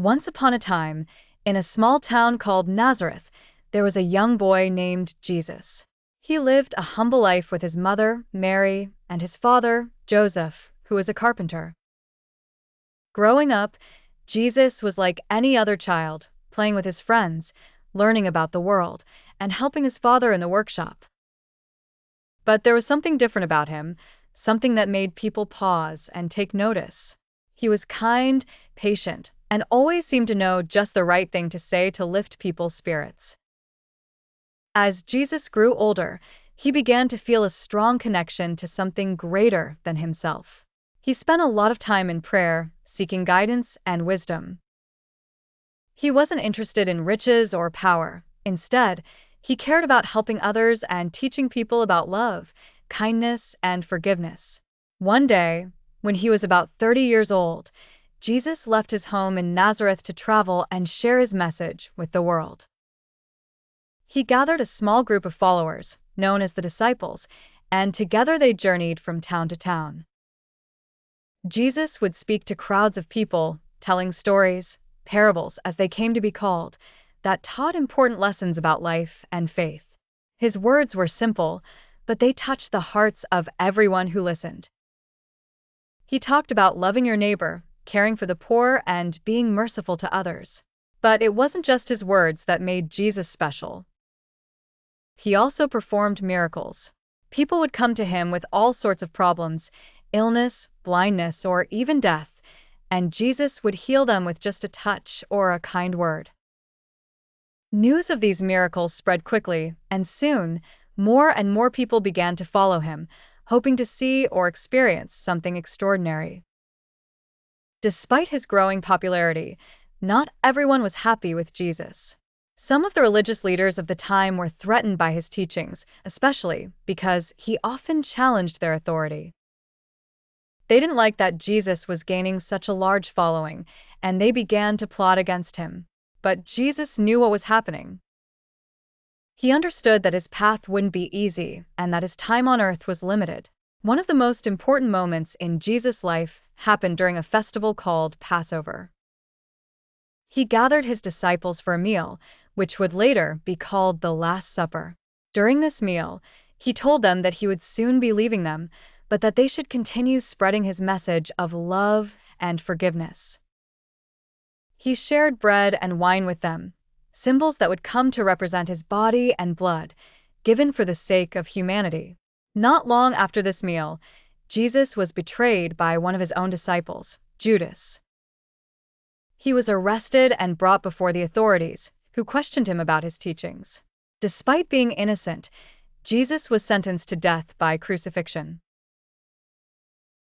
Once upon a time, in a small town called Nazareth, there was a young boy named Jesus. He lived a humble life with his mother, Mary, and his father, Joseph, who was a carpenter. Growing up, Jesus was like any other child, playing with his friends, learning about the world, and helping his father in the workshop. But there was something different about him, something that made people pause and take notice. He was kind, patient, and always seemed to know just the right thing to say to lift people's spirits. As Jesus grew older, he began to feel a strong connection to something greater than himself. He spent a lot of time in prayer, seeking guidance and wisdom. He wasn't interested in riches or power. Instead, he cared about helping others and teaching people about love, kindness, and forgiveness. One day, when he was about 30 years old, Jesus left his home in Nazareth to travel and share his message with the world. He gathered a small group of followers, known as the disciples, and together they journeyed from town to town. Jesus would speak to crowds of people, telling stories, parables as they came to be called, that taught important lessons about life and faith. His words were simple, but they touched the hearts of everyone who listened. He talked about loving your neighbor, caring for the poor, and being merciful to others. But it wasn't just his words that made Jesus special. He also performed miracles. People would come to him with all sorts of problems, illness, blindness, or even death, and Jesus would heal them with just a touch or a kind word. News of these miracles spread quickly, and soon, more and more people began to follow him, hoping to see or experience something extraordinary. Despite his growing popularity, not everyone was happy with Jesus. Some of the religious leaders of the time were threatened by his teachings, especially because he often challenged their authority. They didn't like that Jesus was gaining such a large following, and they began to plot against him. But Jesus knew what was happening. He understood that his path wouldn't be easy and that his time on earth was limited. One of the most important moments in Jesus' life happened during a festival called Passover. He gathered his disciples for a meal, which would later be called the Last Supper. During this meal, he told them that he would soon be leaving them, but that they should continue spreading his message of love and forgiveness. He shared bread and wine with them, symbols that would come to represent his body and blood, given for the sake of humanity. Not long after this meal, Jesus was betrayed by one of his own disciples, Judas. He was arrested and brought before the authorities, who questioned him about his teachings. Despite being innocent, Jesus was sentenced to death by crucifixion.